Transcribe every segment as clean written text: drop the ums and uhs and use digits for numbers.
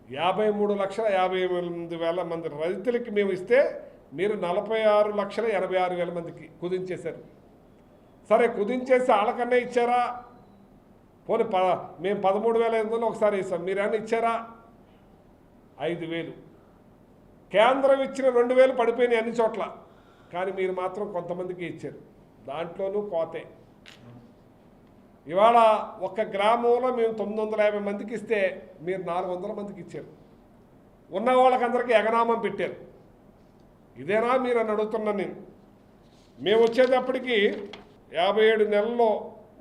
53,58,000 మంది రైతులకి మేము ఇస్తే మీరు 46,86,000 మందికి కుదించేశారు. సరే కుదించేసి వాళ్ళకన్నా ఇచ్చారా? పోనీ మేము 13,500 ఒకసారి ఇస్తాం, మీరేమన్నా ఇచ్చారా? 5,000. కేంద్రం ఇచ్చిన 2,000 పడిపోయినాయి అన్ని చోట్ల, కానీ మీరు మాత్రం కొంతమందికి ఇచ్చారు, దాంట్లోనూ కోతే. ఇవాళ ఒక గ్రామంలో మేము 950 మందికి ఇస్తే మీరు 400 మందికి ఇచ్చారు. ఉన్న వాళ్ళకందరికీ ఎగనామం పెట్టారు. ఇదేనా మీరు అని అడుగుతున్నాను నేను. మేము వచ్చేటప్పటికి 57 నెలల్లో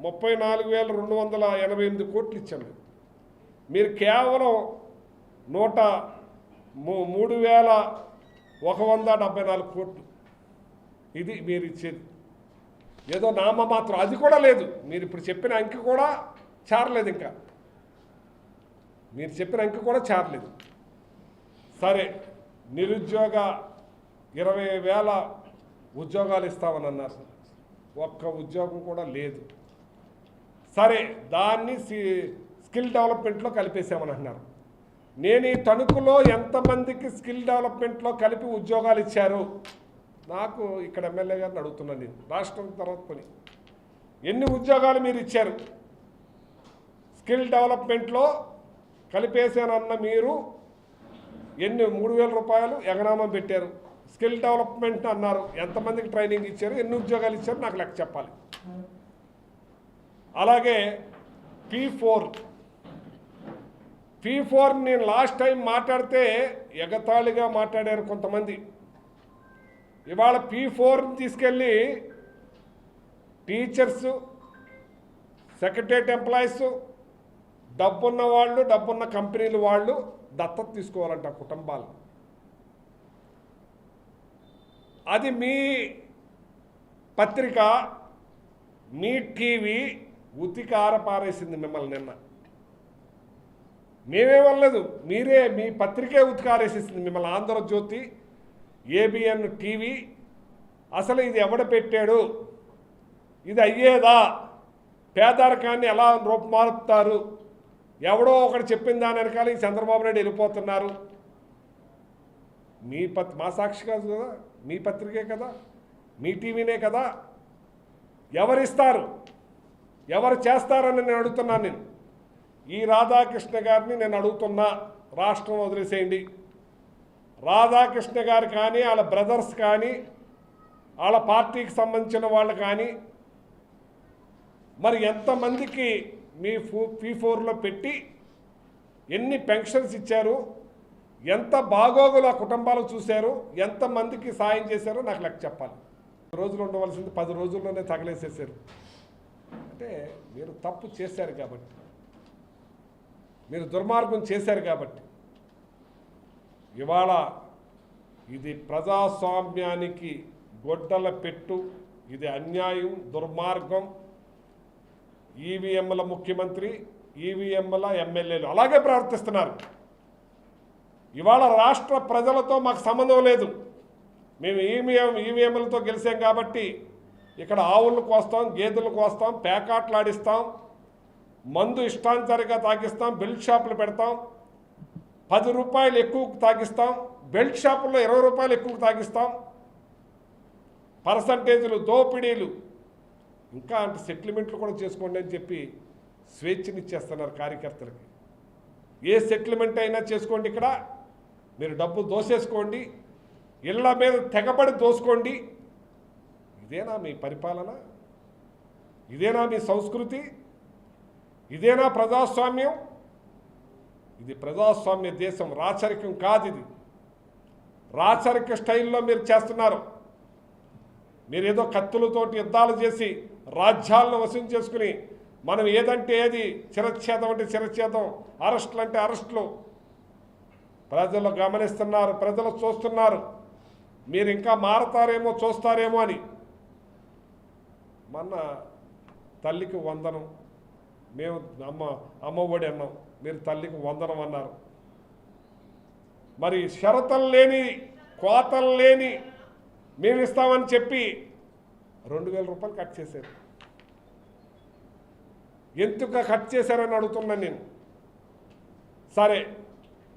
34,288 కోట్లు ఇచ్చాము. మీరు కేవలం 3,174 కోట్లు. ఇది మీరు ఇచ్చేది. ఏదో నామమాత్రం, అది కూడా లేదు. మీరు ఇప్పుడు చెప్పిన అంకె కూడా చేరలేదు. ఇంకా మీరు చెప్పిన అంకె కూడా చేరలేదు. సరే, నిరుద్యోగ 20,000 ఉద్యోగాలు ఇస్తామని అన్నారు. ఒక్క ఉద్యోగం కూడా లేదు. సరే, దాన్ని స్కిల్ డెవలప్మెంట్లో కలిపేసామని అంటున్నారు. నేను ఈ తణుకులో ఎంతమందికి స్కిల్ డెవలప్మెంట్లో కలిపి ఉద్యోగాలు ఇచ్చారు? నాకు ఇక్కడ ఎమ్మెల్యే గారిని అడుగుతున్నాను నేను. రాష్ట్రం తర్వాత పని ఎన్ని ఉద్యోగాలు మీరు ఇచ్చారు? స్కిల్ డెవలప్మెంట్లో కలిపేసానన్న మీరు ఎన్ని 3,000 రూపాయలు ఎగనామం పెట్టారు? స్కిల్ డెవలప్మెంట్ అన్నారు, ఎంతమందికి ట్రైనింగ్ ఇచ్చారు? ఎన్ని ఉద్యోగాలు ఇచ్చారు? నాకు లెక్క చెప్పాలి. అలాగే P4 నేను లాస్ట్ టైం మాట్లాడితే ఎగతాళిగా మాట్లాడారు కొంతమంది. ఇవాళ P4ని తీసుకెళ్ళి టీచర్సు, సెక్రటరియట్ ఎంప్లాయీస్, డబ్బున్న వాళ్ళు, డబ్బున్న కంపెనీలు వాళ్ళు దత్తత తీసుకోవాలంట కుటుంబాలు. అది మీ పత్రిక, మీ టీవీ ఉతికార పారేసింది మిమ్మల్ని నిన్న. మేమేమనలేదు, మీరే, మీ పత్రికే ఉతికారేసేసింది మిమ్మల్ని. Andhrajyothi, ABN TV. అసలు ఇది ఎవడ పెట్టాడు? ఇది అయ్యేదా? పేదరికాన్ని ఎలా రూపుమారుతారు? ఎవడో ఒకటి చెప్పిన దాని వెనకాల ఈ చంద్రబాబు నాయుడు వెళ్ళిపోతున్నారు. మా సాక్షి కాదు కదా, మీ పత్రికే కదా, మీ టీవీనే కదా. ఎవరిస్తారు, ఎవరు చేస్తారని నేను అడుగుతున్నాను. నేను ఈ రాధాకృష్ణ గారిని నేను అడుగుతున్నా, రాష్ట్రం వదిలేసేయండి. రాధాకృష్ణ గారు కానీ, వాళ్ళ బ్రదర్స్ కానీ, వాళ్ళ పార్టీకి సంబంధించిన వాళ్ళు కానీ, మరి ఎంతమందికి మీ P4లో పెట్టి ఎన్ని పెన్షన్స్ ఇచ్చారు? ఎంత బాగోగులు ఆ కుటుంబాలు చూశారు? ఎంతమందికి సాయం చేశారో నాకు లెక్క చెప్పాలి. 10 రోజులు ఉండవలసింది 10 రోజుల్లోనే తగలేసేసారు. అంటే మీరు తప్పు చేశారు కాబట్టి, మీరు దుర్మార్గం చేశారు కాబట్టి. ఇవాళ ఇది ప్రజాస్వామ్యానికి గొడ్డల పెట్టు. ఇది అన్యాయం, దుర్మార్గం. ఈవీఎంల ముఖ్యమంత్రి, ఈవీఎంల ఎమ్మెల్యేలు అలాగే ప్రవర్తిస్తున్నారు. ఇవాళ రాష్ట్ర ప్రజలతో మాకు సంబంధం లేదు. మేము ఈవీఎంలతో గెలిచాం కాబట్టి ఇక్కడ ఆవులకు వస్తాం, గేదెలకు వస్తాం, పేకాట్లాడిస్తాం, మందు ఇష్టానుసారిగా తాగిస్తాం, బెల్ట్ షాపులు పెడతాం, 10 రూపాయలు ఎక్కువ తాగిస్తాం, బెల్ట్ షాపుల్లో 20 రూపాయలు ఎక్కువ తాగిస్తాం, పర్సంటేజీలు, దోపిడీలు, ఇంకా అంటే సెటిల్మెంట్లు కూడా చేసుకోండి అని చెప్పి స్వేచ్ఛనిచ్చేస్తున్నారు కార్యకర్తలకి. ఏ సెటిల్మెంట్ అయినా చేసుకోండి, ఇక్కడ మీరు డబ్బు దోసేసుకోండి, ఇళ్ల మీద తెగబడి దోసుకోండి. ఇదేనా మీ పరిపాలన? ఇదేనా మీ సంస్కృతి? ఇదేనా ప్రజాస్వామ్యం? ఇది ప్రజాస్వామ్య దేశం, రాచరికం కాదు. ఇది రాచరిక స్టైల్లో మీరు చేస్తున్నారు. మీరు ఏదో కత్తులతోటి యుద్ధాలు చేసి రాజ్యాలను వశం చేసుకుని, మనం ఏదంటే ఏది, శిరచ్ఛేదం అంటే శిరచ్ఛేదం, అరెస్టులు అంటే అరెస్టులు. ప్రజలు గమనిస్తున్నారు, ప్రజలు చూస్తున్నారు. మీరు ఇంకా మారతారేమో, చూస్తారేమో అని. మొన్న తల్లికి వందనం, మేము అమ్మఒడి అన్నాం, మీరు తల్లికి వందనం అన్నారు. మరి షరతులు లేని, కోతలు లేని మేము ఇస్తామని చెప్పి 2,000 రూపాయలు కట్ చేశారు. ఎందుకు కట్ చేశారని అడుగుతున్నాను నేను. సరే,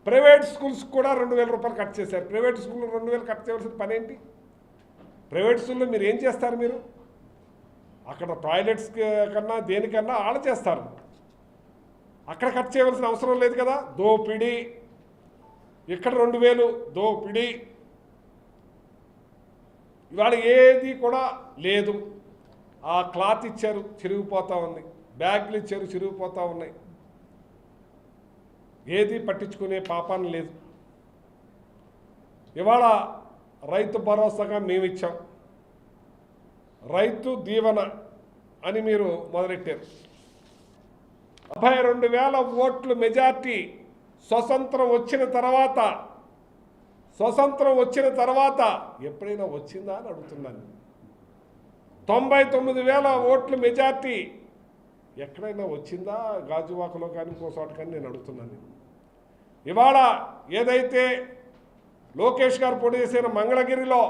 ప్రైవేట్ స్కూల్స్ కూడా 2,000 రూపాయలు కట్ చేశారు. ప్రైవేట్ స్కూల్లో 2,000 కట్ చేయవలసిన పని ఏంటి? ప్రైవేట్ స్కూల్లో మీరు ఏం చేస్తారు? మీరు అక్కడ టాయిలెట్స్ కన్నా దేనికన్నా ఆడ చేస్తారు, అక్కడ కట్ చేయవలసిన అవసరం లేదు కదా. దోపిడీ. ఇక్కడ 2,000 దోపిడీ. ఇవాళ ఏది కూడా లేదు. ఆ క్లాత్ ఇచ్చారు, చిరిగిపోతూ ఉంది. బ్యాగులు ఇచ్చారు, చిరిగిపోతూ ఉన్నాయి. ఏది పట్టించుకునే పాపాన్ని లేదు. ఇవాళ రైతు భరోసాగా మేమిచ్చాం, రైతు దీవెన అని మీరు మొదలెట్టారు. 72,000 ఓట్లు మెజార్టీ స్వతంత్రం వచ్చిన తర్వాత ఎప్పుడైనా వచ్చిందా అని అడుగుతున్నాను. 99,000 ఓట్లు మెజార్టీ ఎక్కడైనా వచ్చిందా? గాజువాకలో కానీ ఇంకో చోట కానీ నేను అడుగుతున్నాను. ఇవాళ ఏదైతే లోకేష్ గారు పోటీ చేసిన మంగళగిరిలో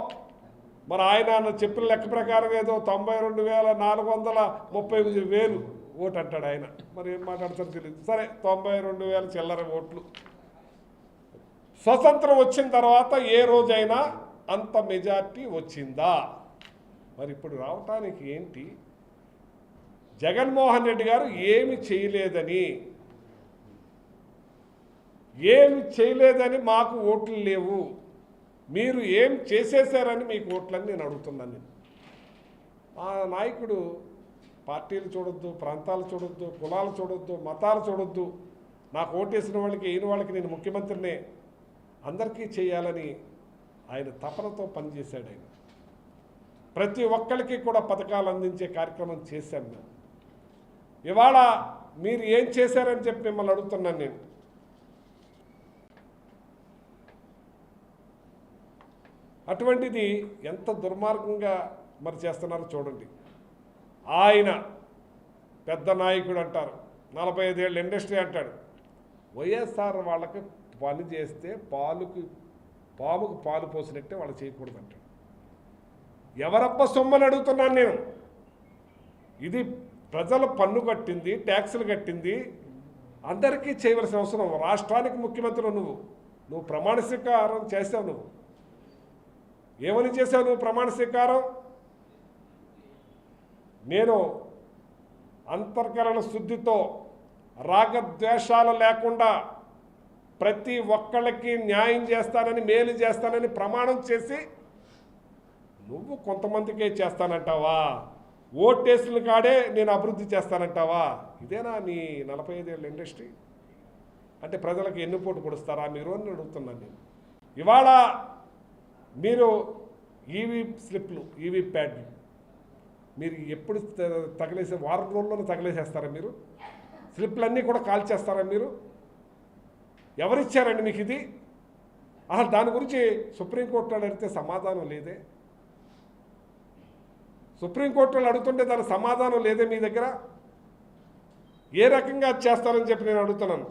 మరి ఆయన చెప్పిన లెక్క ప్రకారం ఏదో 92,439,000 ఓటు అంటాడు ఆయన. మరి ఏం మాట్లాడతారో తెలియదు. సరే, 92,000 చిల్లర ఓట్లు. స్వతంత్రం వచ్చిన తర్వాత ఏ రోజైనా అంత మెజార్టీ వచ్చిందా? మరి ఇప్పుడు రావటానికి ఏంటి? జగన్మోహన్ రెడ్డి గారు ఏమి చేయలేదని మాకు ఓట్లు లేవు, మీరు ఏం చేసేసారని మీకు ఓట్లని నేను అడుగుతున్నాను. ఆ నాయకుడు పార్టీలు చూడొద్దు, ప్రాంతాలు చూడొద్దు, కులాలు చూడొద్దు, మతాలు చూడొద్దు, నాకు ఓటేసిన వాళ్ళకి అయిన వాళ్ళకి నేను ముఖ్యమంత్రినే అందరికీ చేయాలని ఆయన తపనతో పనిచేశాడు. ఆయన ప్రతి ఒక్కరికి కూడా పథకాలు అందించే కార్యక్రమం చేశాం మేము. ఇవాళ మీరు ఏం చేశారని చెప్పి మిమ్మల్ని అడుగుతున్నాను నేను. అటువంటిది ఎంత దుర్మార్గంగా మరి చేస్తున్నారో చూడండి. ఆయన పెద్ద నాయకుడు అంటారు, 45 ఏళ్ళ ఇండస్ట్రీ అంటాడు. వైఎస్ఆర్ వాళ్ళకి పని చేస్తే పాముకు పాలు పోసినట్టే వాళ్ళు చేయకూడదు అంటాడు. ఎవరప్ప సొమ్మని అడుగుతున్నాను నేను. ఇది ప్రజల పన్ను కట్టింది, ట్యాక్సులు కట్టింది, అందరికీ చేయవలసిన అవసరం. రాష్ట్రానికి ముఖ్యమంత్రి నువ్వు ప్రమాణ స్వీకారం చేసావు. నువ్వు ఏమని చేసావు? నువ్వు ప్రమాణ స్వీకారం, నేను అంతర్కరణ శుద్ధితో రాగద్వేషాలు లేకుండా ప్రతి ఒక్కళ్ళకి న్యాయం చేస్తానని, మేలు చేస్తానని ప్రమాణం చేసి నువ్వు కొంతమందికే చేస్తానంటావా? ఓటేసిన కాడే నేను అభివృద్ధి చేస్తానంటావా? ఇదేనా నీ 45 ఏళ్ళ ఇండస్ట్రీ? అంటే ప్రజలకు ఎన్నుపోటు పొడుస్తారా మీరు అని అడుగుతున్నాను నేను. ఇవాళ మీరు ఈవీ స్లిప్లు, ఈవీ ప్యాడ్లు మీరు ఎప్పుడు తగిలేసే? వారం రోజుల్లోనే తగిలేసేస్తారా మీరు? స్లిప్లన్నీ కూడా కాల్ చేస్తారా మీరు? ఎవరిచ్చారండి మీకు ఇది? అసలు దాని గురించి సుప్రీంకోర్టులో అడిగితే సమాధానం లేదే. సుప్రీంకోర్టులో అడుగుతుంటే దానికి సమాధానం లేదే మీ దగ్గర. ఏ రకంగా చేస్తారని చెప్పి నేను అడుగుతున్నాను.